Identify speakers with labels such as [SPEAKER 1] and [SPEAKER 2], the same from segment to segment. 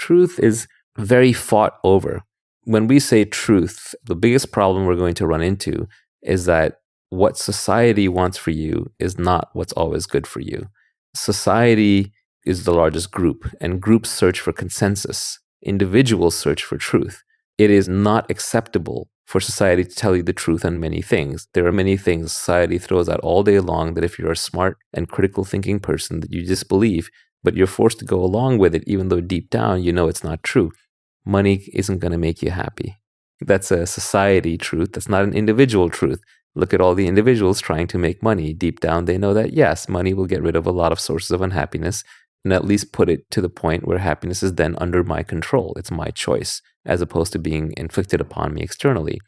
[SPEAKER 1] truth is very fought over. When we say truth, the biggest problem we're going to run into is that what society wants for you is not what's always good for you. Society is the largest group, and groups search for consensus. Individuals search for truth. It is not acceptable for society to tell you the truth on many things. There are many things society throws out all day long that if you're a smart and critical thinking person that you disbelieve, but you're forced to go along with it even though deep down you know it's not true. Money isn't going to make you happy. That's a society truth. That's not an individual truth. Look at all the individuals trying to make money. Deep down, they know that, yes, money will get rid of a lot of sources of unhappiness and at least put it to the point where happiness is then under my control. It's my choice, as opposed to being inflicted upon me externally.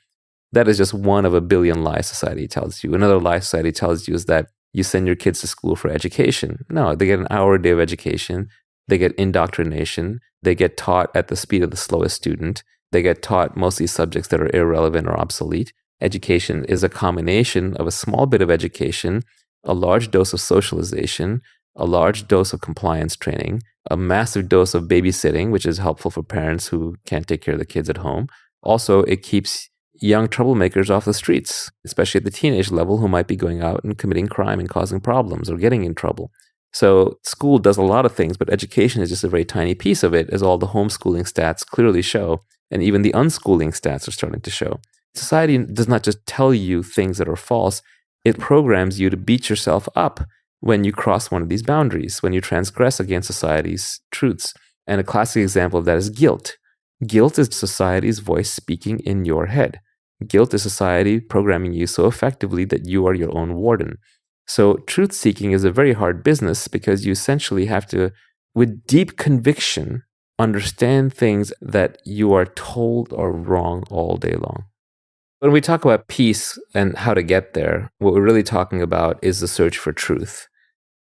[SPEAKER 1] That is just one of a billion lies society tells you. Another lie society tells you is that you send your kids to school for education. No, they get an hour a day of education. They get indoctrination. They get taught at the speed of the slowest student. They get taught mostly subjects that are irrelevant or obsolete. Education is a combination of a small bit of education, a large dose of socialization, a large dose of compliance training, a massive dose of babysitting, which is helpful for parents who can't take care of the kids at home. Also, it keeps young troublemakers off the streets, especially at the teenage level, who might be going out and committing crime and causing problems or getting in trouble. So school does a lot of things, but education is just a very tiny piece of it, as all the homeschooling stats clearly show, and even the unschooling stats are starting to show. Society does not just tell you things that are false, it programs you to beat yourself up when you cross one of these boundaries, when you transgress against society's truths. And a classic example of that is guilt. Guilt is society's voice speaking in your head. Guilt is society programming you so effectively that you are your own warden. So truth-seeking is a very hard business because you essentially have to, with deep conviction, understand things that you are told are wrong all day long. When we talk about peace and how to get there, what we're really talking about is the search for truth.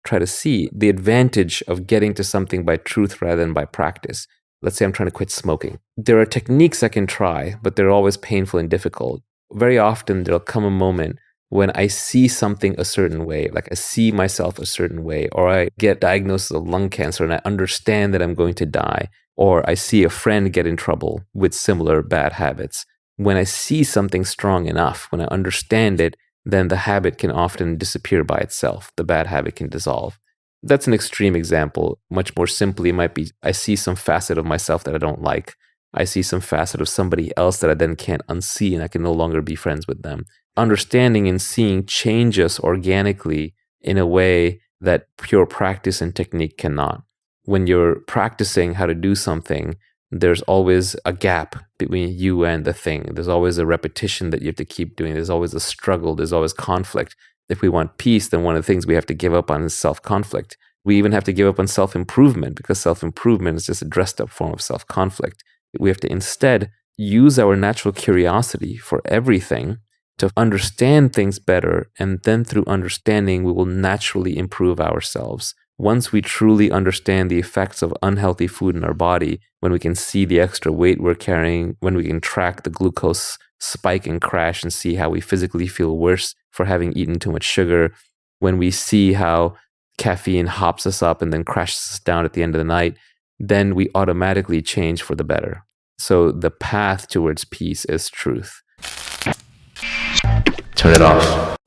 [SPEAKER 1] Try to see the advantage of getting to something by truth rather than by practice. Let's say I'm trying to quit smoking. There are techniques I can try, but they're always painful and difficult. Very often there'll come a moment when I see something a certain way, like I see myself a certain way, or I get diagnosed with lung cancer and I understand that I'm going to die, or I see a friend get in trouble with similar bad habits. When I see something strong enough, when I understand it, then the habit can often disappear by itself. The bad habit can dissolve. That's an extreme example. Much more simply, it might be I see some facet of myself that I don't like. I see some facet of somebody else that I then can't unsee and I can no longer be friends with them. Understanding and seeing change us organically in a way that pure practice and technique cannot. When you're practicing how to do something, there's always a gap between you and the thing. There's always a repetition that you have to keep doing. There's always a struggle. There's always conflict. If we want peace, then one of the things we have to give up on is self-conflict. We even have to give up on self-improvement because self-improvement is just a dressed up form of self-conflict. We have to instead use our natural curiosity for everything to understand things better, and then through understanding, we will naturally improve ourselves. Once we truly understand the effects of unhealthy food in our body, when we can see the extra weight we're carrying, when we can track the glucose spike and crash and see how we physically feel worse for having eaten too much sugar, when we see how caffeine hops us up and then crashes us down at the end of the night, then we automatically change for the better. So the path towards peace is truth.
[SPEAKER 2] Turn it off.